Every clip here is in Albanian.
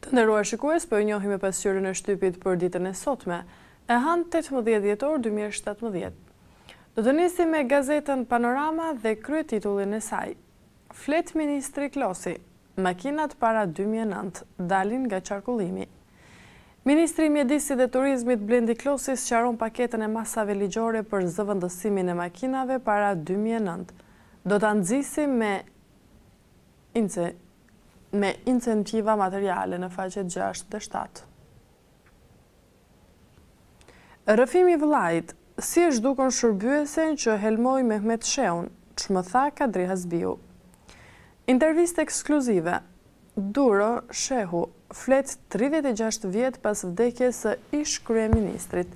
Të nderuar shikues, po ju njohim me pasqyrën e Shtypit për ditën e sotme, e hënë 18 dhjetor 2017. Do të nisim me gazetën Panorama dhe kryetitullin e saj. Flet ministri Klosi, makinat para 2009 dalin nga qarkullimi. Ministri i Mjedisit dhe Turizmit Blendi Klosi sqaron paketën e masave ligjore për zëvendësimin e makinave para 2009. Do ta nxisim me incentiva materiale në faqet 6 dhe 7. Rrëfimi i vëllait, si e zhdukon shërbyesen që helmoi Mehmet Sheun, çmëtha Kadri Hasbiu. Intervistë ekskluzive. Duro Shehu flet 36 vjet pas vdekjes së ish kryeministrit,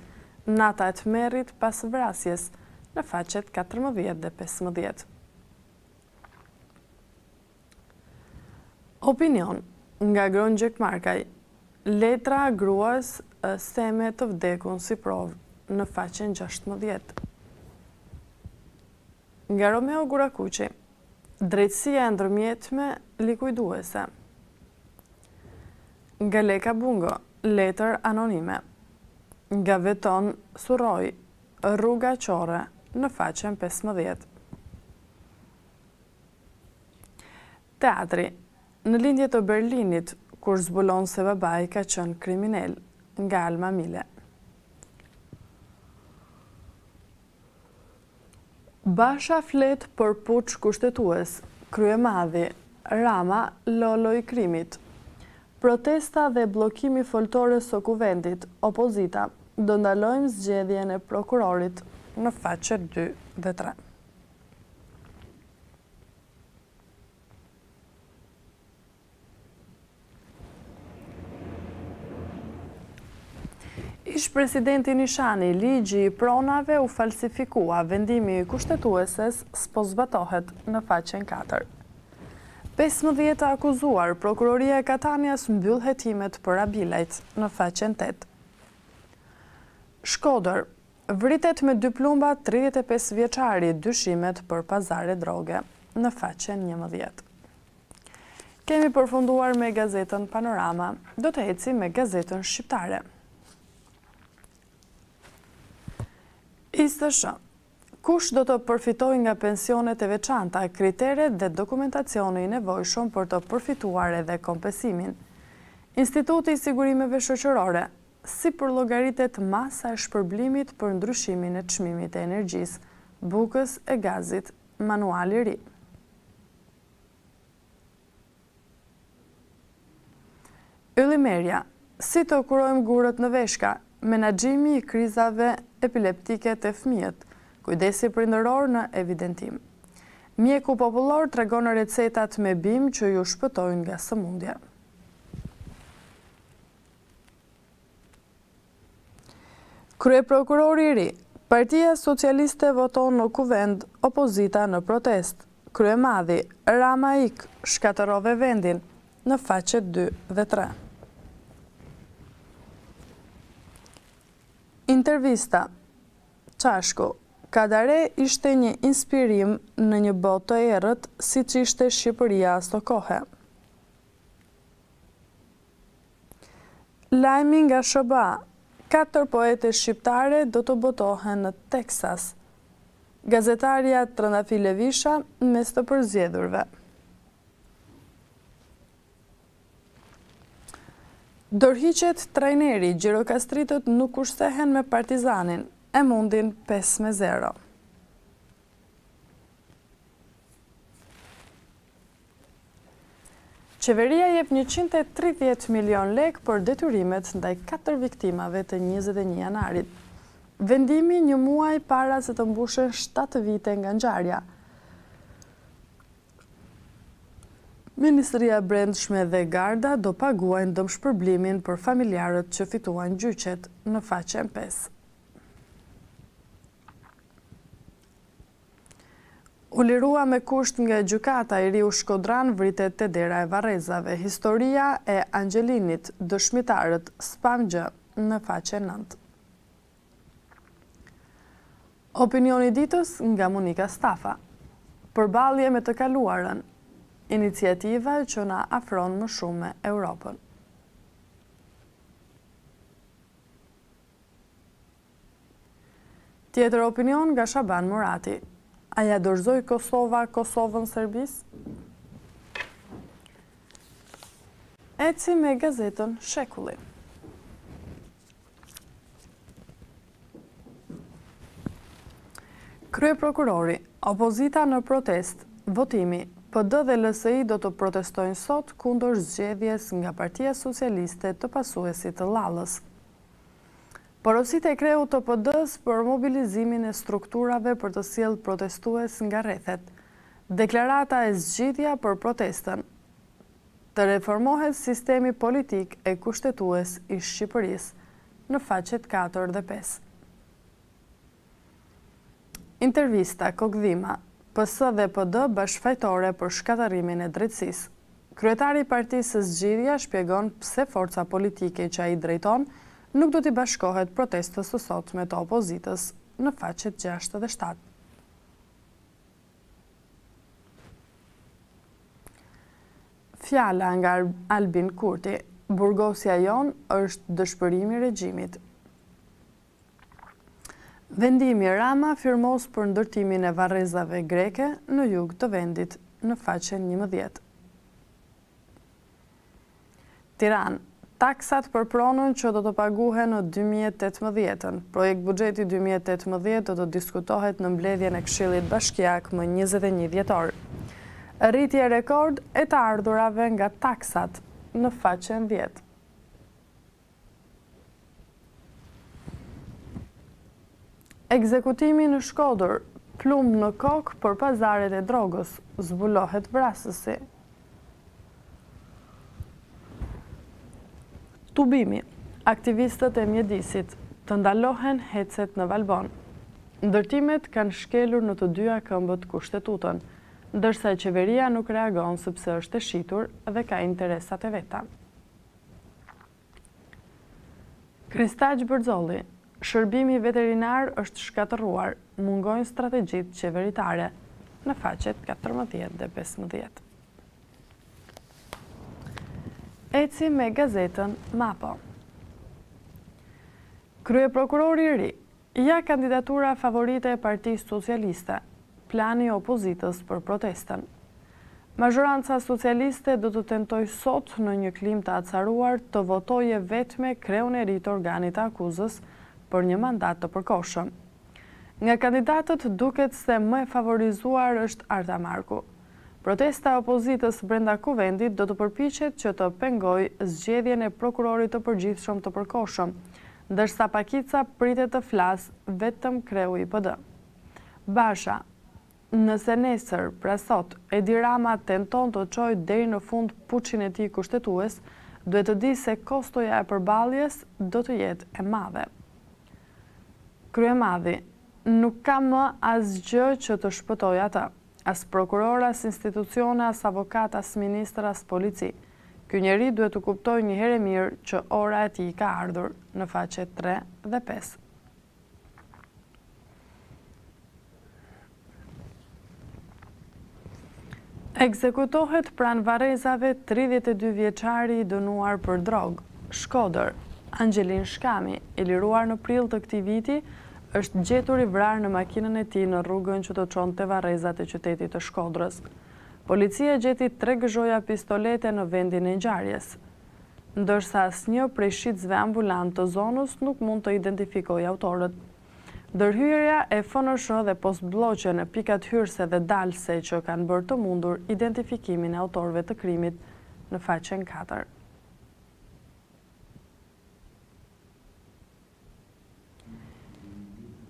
nata e tmerrit pas vrasjes, në faqet 14 dhe 15. Opinion nga Gron Gjekmarkaj, letra gruas seme të vdekun si provë, në faqen 16. Nga Romeo Gurakuqi, drejtësia e ndërmjetme likujduese. Nga Leka Bungo, letër anonime. Nga Veton Surroj, rruga Qore, në faqen 15. Teatri. Në lindje të Berlinit, kur zbulon se babai ka qenë kriminal, nga Alma Mile. Basha flet për puç kushtetues, kryemadhi, Rama lolo i krimit. Protesta dhe bllokimi foltore së kuvendit, opozita, do ndalojmë zgjedhjen e prokurorit, në faqet 2 dhe 3. Ish presidenti Nishani, ligji i pronave u falsifikua, vendimi i kushtetueses s'po zbatohet, në faqen 4. 15 akuzuar, prokuroria e Katanias mbyll hetimet për abilajt, në faqen 8. Shkodër, vritet me 2 plumba 35 vjeçari, dyshimet për pazare droge, në faqen 11. Kemi përfunduar me gazetën Panorama, do të ecim me gazetën shqiptare. ISTSH. Kush do të përfitojë nga pensionet e veçanta, kriteret dhe dokumentacioni i nevojshëm për të përfituar edhe kompensimin. Instituti i Sigurimeve Shoqërore, si përllogaritet masa e shpërblimit për ndryshimin e çmimit të energjisë, bukës e gazit, manual i ri. Yllimerja, si të kurojmë gurët në veshka, menaxhimi i krizave epileptike të fëmijët, kujdesi prindëror në evidentim. Mjeku popullor tregon recetat me bim që ju shpëtojnë nga sëmundja. Kryeprokurori i ri, Partia Socialiste voton në kuvend, opozita në protest. Kryemadhi, Rama ik, shkatërrove vendin, në faqet 2 dhe 3. Intervista. Qashku. Kadare ishte një inspirim në një botë të errët, siç ishte Shqipëria ato kohë. Lajmi nga SBA. 4 poete shqiptare do të botohen në Teksas. Gazetaria Trëndafil Levisha mes të përzgjedhurve. Dorhiqet trajneri, gjirokastritët nuk kushtehen me Partizanin, e mundin 5-0. Qeveria jep 130 milion lek për detyrimet ndaj 4 viktimave të 21 janarit. Vendimi një muaj para se të mbushen 7 vite nga ngjarja. Ministria e Brendshme dhe Garda do paguajnë dëmshpërblimin për familjarët që fituan gjyqet, në faqen 5. U lirua me kusht nga gjykata i riu Shkodran vritet te dera e Varrezave. Historia e Angjelinit, dëshmitarët spam gjë, në faqen 9. Opinioni ditës nga Monika Stafa. Përballje me të kaluarën. Iniciativa që na afron më shumë me Europën. Tjetër opinion nga Shaban Murati. A ja dorëzoi Kosova Kosovën Serbisë? Eci me gazetën Shekulli. Krye prokurori, opozita në protest, votimi, PD dhe LSI do të protestojnë sot kundër zgjedhjes nga Partia Socialiste të pasuesit të Llallës. Porositë e kreu të PD-s për mobilizimin e strukturave për të sjellë protestues nga rrethet. Deklarata e zgjidhja për protestën. Të reformohet sistemi politik e kushtetues i Shqipërisë në faqet 4 dhe 5. Intervista Kokdhima, PS dhe PD bashkëfajtore për shkatërimin e drejtësisë. Kryetari i Partisë së Zgjidhja shpjegon pse forca politike që ai drejton nuk do t'i bashkohet protestës së sotme të opozitës në faqet 6 dhe 7. Fjala nga Albin Kurti, burgosja jon është dëshpërimi i regjimit. Vendimi Rama firmos për ndërtimin e varrezave greke në jug të vendit në faqen 11. Tiranë, taksat për pronën që do të paguhen në 2018. Projekt buxheti 2018 do të diskutohet në mbledhjen e Këshillit Bashkiak më 21 dhjetor. Rritje rekord e të ardhurave nga taksat në faqen 10. Ekzekutimi në Shkodër, plumb në kokë për pazaret e drogës, zbulohet vrasësi. Tubimi, aktivistët e mjedisit, të ndalohen hecet në Valbon. Ndërtimet kanë shkelur në të dyja këmbët kushtetutën, ndërsa qeveria nuk reagon sepse është e shitur dhe ka interesat e veta. Kristaq Bërzolli, shërbimi veterinar është shkatëruar, mungojnë strategjitë qeveritare në faqet 14 dhe 15. Eci me gazetën Mapo. Krye prokurori i ri, ja kandidatura favorite e Partisë Socialiste, plani i opozitës për protestën. Mazhoranca socialiste do të tentoj sot në një klim të acaruar të votojë vetme kreun e ri të organit të akuzës për një mandat të përkohshëm. Nga kandidatët duket se më e favorizuar është Arta Marku. Protesta e opozitës brenda kuvendit do të përpiqet që të pengojë zgjedhjen e prokurorit të përgjithshëm të përkohshëm, ndërsa Pakica pritet të flasë vetëm kreu i PD. Basha, nëse nesër, pra sot, Edi Rama tenton të çojë deri në fund puçin e tij kushtetues, duhet të di se kostoja e përballjes do të jetë e madhe. Kryemadhi, nuk ka më asgjë që të shpëtojë atë, as prokuror, as institucione, as avokat, as ministër, as polici. Ky njeri duhet të kuptojë një herë mirë që ora e tij ka ardhur në faqet 3 dhe 5. Ekzekutohet pranë varrezave 32 vjeçari i dënuar për drogë. Shkodër, Angelin Shkami, i liruar në prill të këtij viti, është gjetur i vrarë në makinën e tij në rrugën që të çonte varrezat e qytetit të Shkodrës. Policia gjeti 3 gëzhoja pistolete në vendin e ngjarjes, ndërsa asnjë prej shitësve ambulant të zonës nuk mund të identifikojë autorët. Ndërhyrja e FNSH dhe postbllogje në pikat hyrëse dhe dalse që kanë bërë të mundur identifikimin e autorëve të krimit në faqen 4.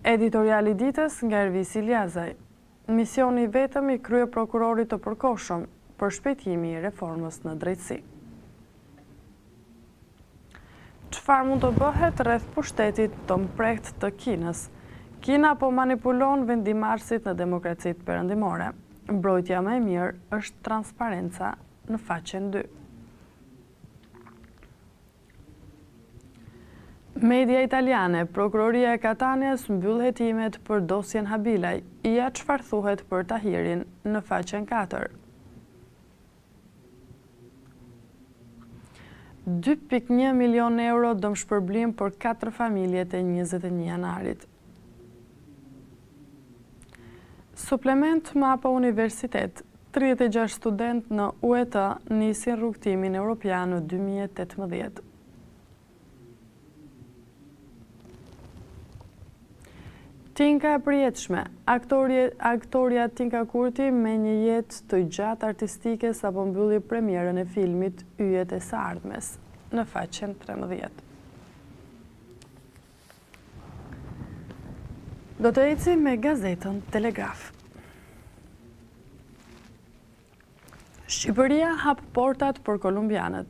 Editoriali Dites nga Ervisi Ljazaj. Misioni vetëm i krye prokurorit të përkohshëm për shpejtimi i reformës në drejtësi. Çfarë mund të bëhet rreth pushtetit të mprehtë të Kinës? Kina po manipulon vendimarrësit në demokracitë perëndimore. Mbrojtja më e mirë është transparenca në faqen 2. Media italiane, prokuroria e Katanias mbyll hetimet për dosjen Habilaj, ja çfarë thuhet për Tahirin në faqen 4. 2,1 milion euro dëmshpërblim për 4 familjet e 21 janarit. Suplement mapa universitet. 36 student në UET nisin rrugtimin evropian në 2018. Tinka e përjetshme. Aktoria Tinka Kurti me një jetë të gjatë artistike sapo mbylli premierën e filmit Yjet e së ardhmes në faqen 13. Do të ecim me gazetën Telegraf. Shqipëria hap portat për kolumbianët.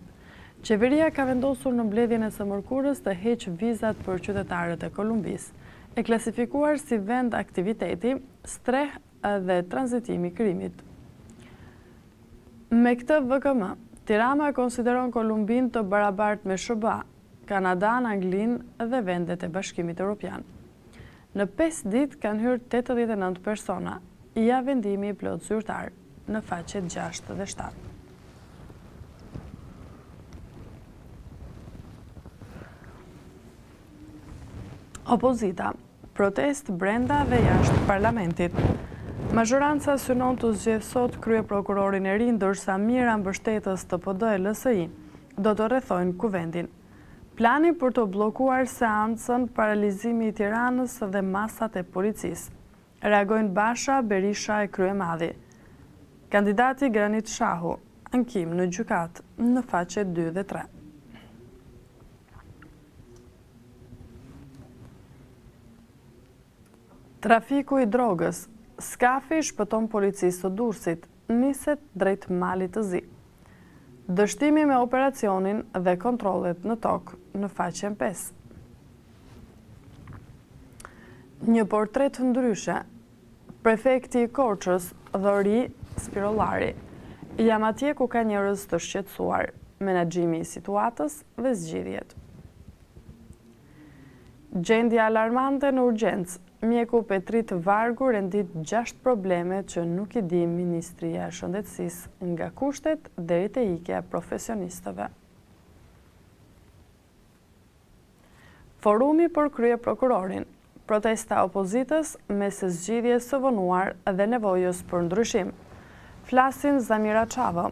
Qeveria ka vendosur në mbledhjen e së mërkurës të heqë vizat për qytetarët e Kolumbisë, e klasifikuar si vend aktiviteti, streh dhe tranzitimi krimit. Me këtë VKM, Tirana konsideron Kolumbinë të barabartë me SBA, Kanadan, Anglinë dhe vendet e Bashkimit Evropian. Në 5 ditë kanë hyrë 89 persona, ja vendimi i plot zyrtar në faqet 6 dhe 7. Opozita, protest brenda dhe jashtë parlamentit. Mazhoranca synon të zgjedhë sot kryeprokurorin e ri, ndërsa Mira mbështetës të PD e LSI do të rrethojnë kuvendin. Plani për të blokuar seancën, paralizimi i Tiranës dhe masat e policisë. Reagojnë Basha, Berisha e Kryemadhi. Kandidati Granit Shahu, ankim në gjykat në faqet 2 dhe 3. Trafiku i drogës. Skafi shpëton policisë të Durrësit, niset drejt malit të Zi. Dështimi me operacionin dhe kontrollet në tokë në faqen 5. Një portret ndryshe. Prefekti i Korçës, Dhori Spirollari. Jam atje ku ka njerëz të shqetësuar, menaxhimi i situatës dhe zgjidhjet. Gjendja alarmante në urgjencë. Mjeku Petrit Vargu rendit 6 probleme që nuk i di Ministria e Shëndetësisë, nga kushtet deri te ikja e profesionistëve. Forumi për kryeprokurorin. Protesta opozitës mes zgjidhjes së vonuar dhe nevojës për ndryshim. Flasin Zamira Çavë,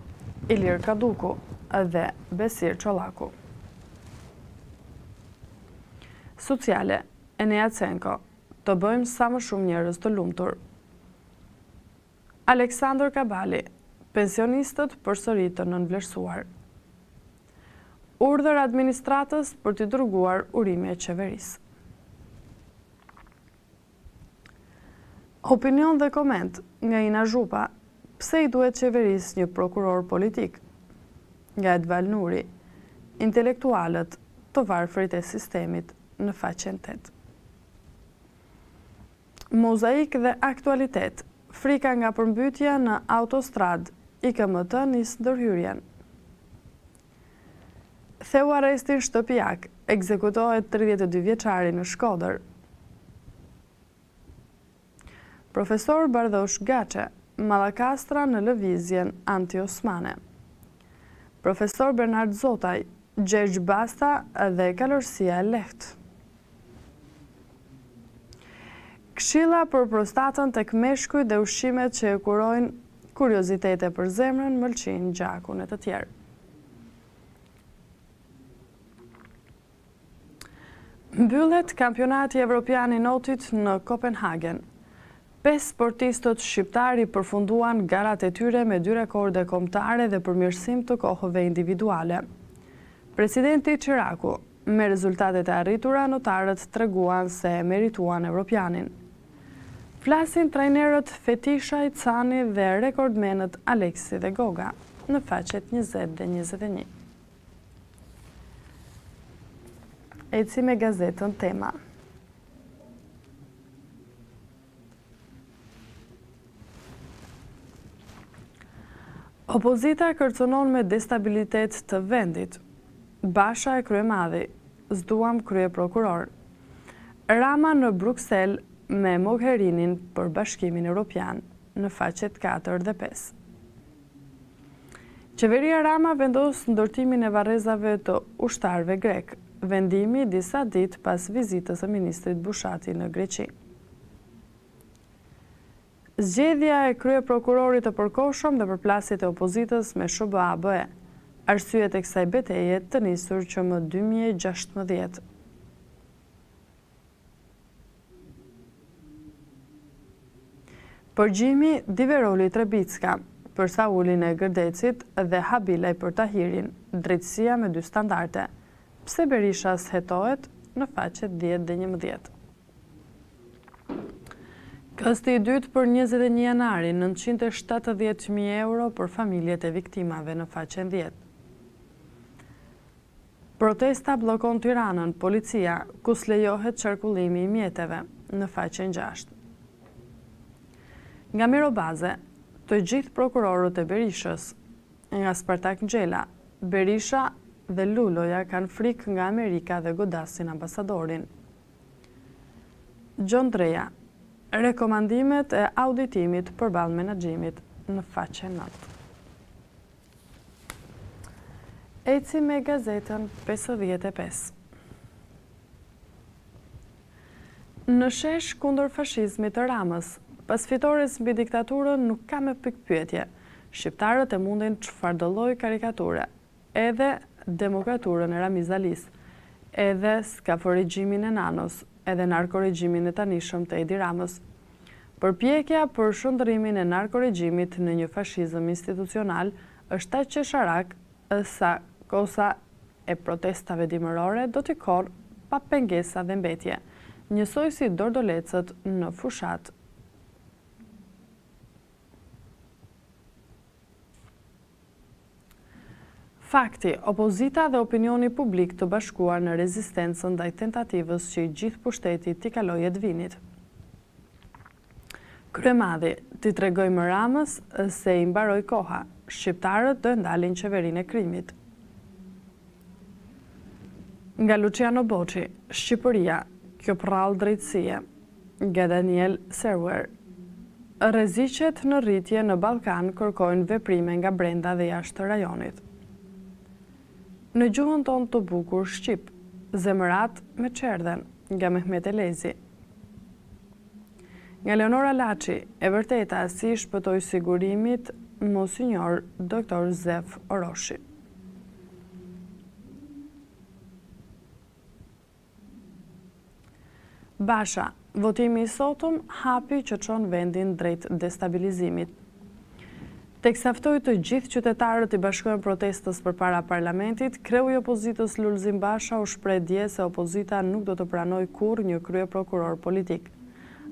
Ilir Kaduku dhe Besir Çollaku. Sociale, Enea Cenko. Të bëjmë sa më shumë njerëz të lumtur. Aleksandr Kabali, pensionistët përsëritë nënvlerësuar. Urdhër administratës për t'i dërguar urime e qeverisë. Opinion dhe koment nga Ina Zhupa, pse i duhet qeverisë një prokuror politik? Nga Edval Nuri, intelektualët të varfrit e sistemit në faqen 8. Mozaik dhe aktualitet. Frika nga përmbytja në autostrad, IKMT nis ndërhyrjen. Theu arrestin Shtypiak, ekzekutohet 32 vjeçari në Shkodër. Profesor Bardhosh Gaçe, Mallakastra në lëvizjen anti-osmane. Profesor Bernard Zotaj, Gjergj Basta dhe kalorësia e lehtë. Këshilla për prostatën tek meshkuj dhe ushqimet që e kurojnë kuriozitete për zemrën, mëlçin, gjakun e të tjerë. Mbyllet kampionati evropian i notit në Kopenhagen. 5 sportistët shqiptari përfunduan garat e tyre me 2 rekorde kombëtare dhe përmirësim të kohëve individuale. Presidenti Çiraku, me rezultatet e arritura, notarët treguan se merituan evropianin. Flasin trajnerët Fetisha, Cani dhe rekordmenët Aleksi dhe Goga në faqet 20 dhe 21. Eci me gazetën Tema. Opozita kërcënon me destabilitet të vendit. Basha e Kryemadhi, zduam kryeprokuror. Rama në Bruksel me Mogherinin për Bashkimin Evropian në faqet 4 dhe 5. Qeveria Rama vendos ndërtimin e varrezave të ushtarëve grek, vendimi disa ditë pas vizitës së ministrit Bushati në Greqi. Zgjedhja e krye prokurorit të përkohshëm dhe përplasjet e opozitës me SHBA-BE. Arsyet e kësaj betejë të nisur që më 2016. Përgjimi Diveroli Trebicka për Saulin e Gërdecit dhe Habilaj për Tahirin, drejtësia me 2 standarde. Pse Berisha shetohet në faqet 10 dhe 11. Kësti i dytë për 21 janari, 970.000 euro për familjet e viktimave në faqen 10. Protesta blokon Tiranën, policia, ku s'lejohet qarkullimi i mjeteve në faqen 6. Nga Mirobaze, të gjithë prokurorët e Berishës, nga Spartak Ngjela, Berisha dhe Luloja kanë frikë nga Amerika dhe godasin ambasadorin. Gjon Dreja, rekomandimet e auditimit përballë menaxhimit në faqen 9. Eci me gazetën 55. Në shesh kundër fashizmit të Ramës, pas fitores mbi diktaturën nuk ka me pikpyetje. Shqiptarët e mundin çfarë do lloj karikature, edhe demokraturën e Ramiz Alis, edhe skaforigjimin e Nanos, edhe narkoregjimin e tanishëm të Edi Ramës. Përpjekja për shndërrimin e narkoregjimit në një fashizëm institucional është aq qesharak sa kosa e protestave dimërore do t'i korë pa pengesa dhe mbetje, njësoj si dordolecët në fushat. Fakti, opozita dhe opinioni publik të bashkuar në rezistencën ndaj tentativës që i gjithë pushteti t'i kalojë Edvinit. Kryemadhi, t'i tregojmë Ramës se i mbaroi koha, shqiptarët do ndalin qeverinë e krimit. Nga Luciano Boçi, Shqipëria, kjo prallë drejtësie. Nga Daniel Serwer, rreziqet në rritje në Ballkan kërkojnë veprime nga brenda dhe jashtë rajonit. Në gjuhën tonë të bukur shqip, zemërat me çerdhen, nga Mehmet Elezi. Nga Leonora Laçi, e vërteta si shpëtoi sigurimit Monsinjor Dr. Zef Oroshi. Basha, votimi i sotëm hapi që çon vendin drejt destabilizimit. Teksa ftoi të gjithë qytetarët i bashkojnë protestës përpara parlamentit, kreu i opozitës Lulzim Basha u shpreh dje se opozita nuk do të pranojë kurrë një krye prokuror politik.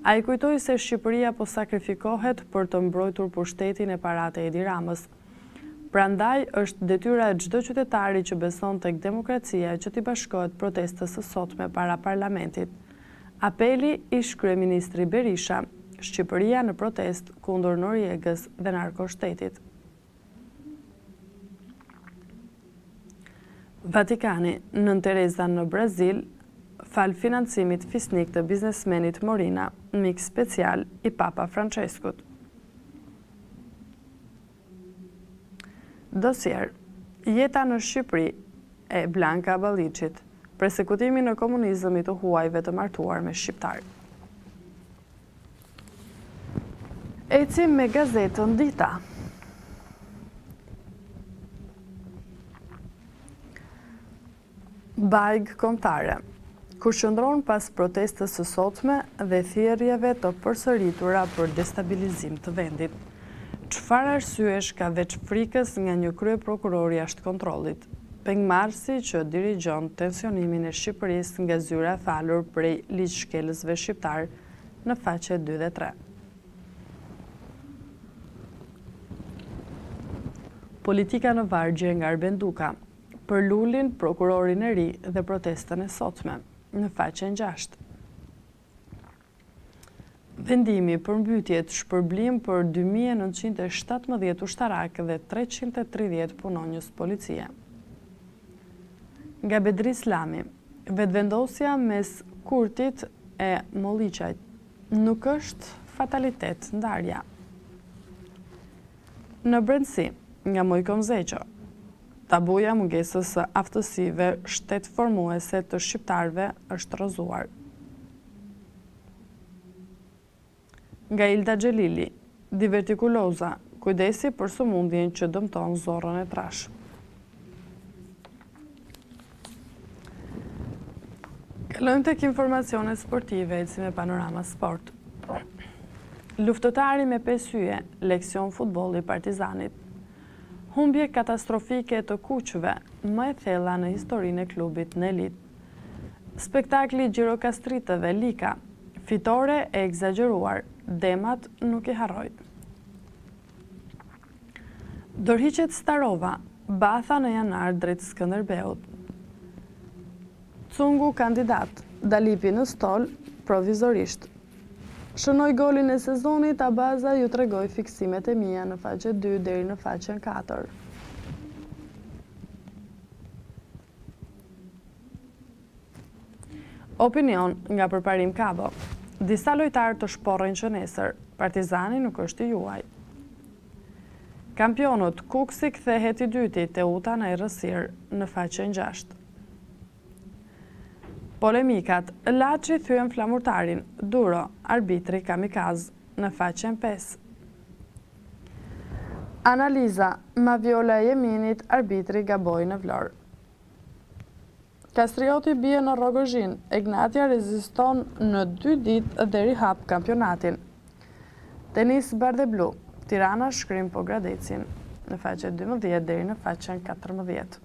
Ai kujtoi se Shqipëria po sakrifikohet për të mbrojtur pushtetin e parate Edi Ramës. Prandaj është detyra e çdo qytetari që beson tek demokracia që t'i bashkohet protestës së sotme para parlamentit. Apeli ish kryeministri Berisha, Shqipëria në protest kundër Noriegës dhe narkoshtetit. Vatikani, Nën Tereza në Brazil, fal financimit fisnik të biznesmenit Morina, mik special i Papa Franceskut. Dosier, jeta në Shqipëri e Blanka Balliçit, persekutimi në komunizëm i të huajve të martuar me shqiptar. Ecim me gazetën Dita. Bajg kombëtare, ku qëndron pas protestës së sotme dhe thirrjeve të përsëritura për destabilizim të vendit. Çfarë arsyesh ka veç frikës nga një krye prokuror jashtë kontrollit? Pengmarrësi që dirigjon tensionimin e Shqipërisë nga zyra e falur prej ligjshkelësve shqiptar në faqe 2 dhe 3. Politika në vargje nga Arbenduka, për Lulin, prokurorin e ri dhe protestën e sotme, në faqen 6. Vendimi për mbytjet shpërblim për 2917 ushtarak dhe 330 punonjës policie. Nga Bedri Islami, vetëvendosja mes Kurtit e Molliçajt nuk është fatalitet ndarja. Në brendësi, nga Mojkon Zeqo, tabuja mungesës së aftësive shtetformuese të shqiptarëve është rrëzuar. Nga Ilda Xhelili, divertikuloza, kujdesi për sëmundjen që dëmton zorrën e trash. Kalojmë tek informacionet sportive, ecim me Panorama Sport. Luftëtari me 5 hyje, leksion futbolli Partizanit. Humbje katastrofike të kuqëve, më e thella në historinë e klubit në elit. Spektakli gjirokastritëve Lika, fitore e egzageruar, demat nuk i harrojt. Dorhiqet Starova, batha në janar drejt Skënderbeut. Cungu kandidat, dalipi në stol, provizorisht. Shënoj golin e sezonit, Abaza ju tregoj fiksimet e mia në faqe 2 deri në faqen 4. Opinion nga Përparim Kabo. Disa lojtarë të shporrin që nesër, Partizani nuk është i juaj. Kampionët, Kuksi kthehet i dyti, Teuta në errësirë në faqen 6. Polemikat, Laçi thyen flamurtarin, Duro, arbitri kamikaz, në faqen 5. Analiza, Maviola e Jeminit, arbitri gaboj në Vlorë. Kastrioti bie në Rogozhin, Egnatia reziston në 2 ditë deri hap kampionatin. Tenis Bardhe Blu, Tirana shkrim po Gradecin, në faqe 12 deri në faqen 14.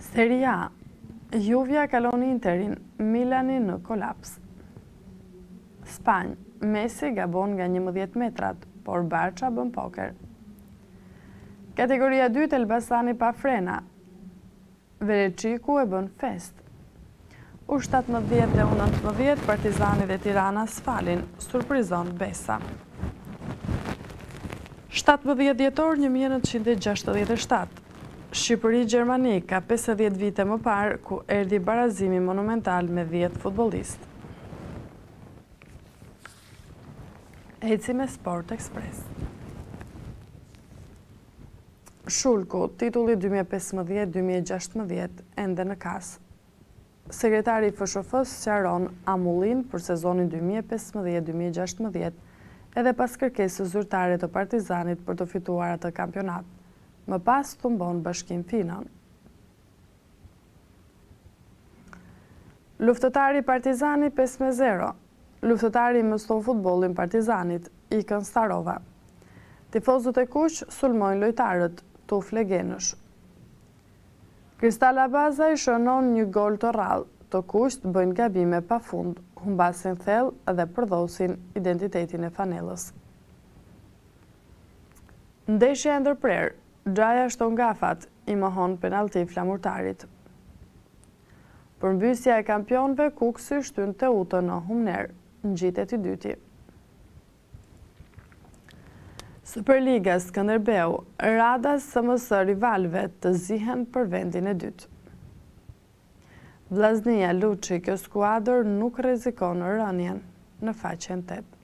Serie A, Juvja kalon Interin, Milani në kolaps. Spanjë, Messi gabon nga 11 metrat, por Barça bën poker. Kategoria 2, Elbasani pa frena, Vereqiku e bën fest. U17 dhe U19, Partizani dhe Tirana sfalin, surprizon Besa. 17 dhjetor 1967. Shqipëri-Gjermani ka 50 vite më parë ku erdhi barazimi monumental me 10 futbollistë. Eci me Sport Express. Shulku, titulli 2015-2016 ende në kas. Sekretari i FSHF-s sqaron amullin për sezonin 2015-2016 edhe pas kërkesës zyrtare të Partizanit për të fituar atë kampionat. Më pas thumbon Bashkim Finon. Luftëtari Partizani 5-0. Luftëtari mëson futbollin Partizanit, ikën Starova. Tifozët e kuq sulmojnë lojtarët, tuf legenësh. Kristal Abaza i shënon një gol të rrallë, të kuqt bëjnë gabime pa fund, humbasin thellë dhe përdhosin identitetin e fanellës. Ndeshja e ndërprerë, Xhaja shton gafat, i mohon penalti flamurtarit. Përmbysja e kampionëve, Kuksi shtyn Teutën në Humner, ngjitet i dyti. Superliga Skënderbeu, Rada SMS rivalve të zihen për vendin e dytë. Vllaznia Luçi, kjo skuadër nuk rrezikon rënien, në faqen 8.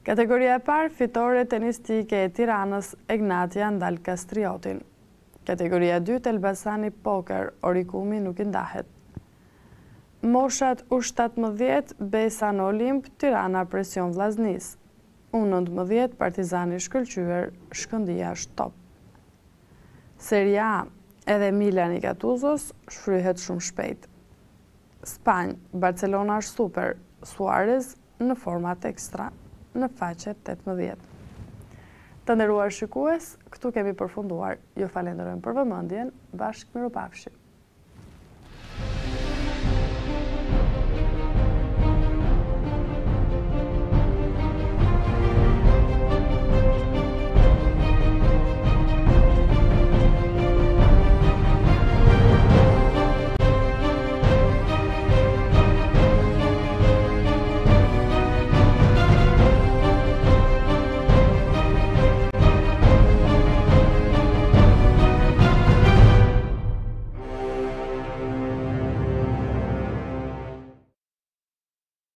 Kategoria e parë, fitore tenistike e Tiranës, Egnatia ndal Kastriotin. Kategoria e dytë, Elbasani Poker, Orikumi nuk i ndahet. Moshat U17, Besa në Olimp, Tirana presion vllaznis. U19, Partizani shkëlqyer, Shkëndia shtop. Serie A, edhe Milani Gatuzos shfryhet shumë shpejt. Spanjë, Barcelona është super, Suarez në format ekstra, në faqe 18. Të nderuar shikues, këtu kemi përfunduar. Ju falenderojmë për vëmendjen, bashkë mirupafshim.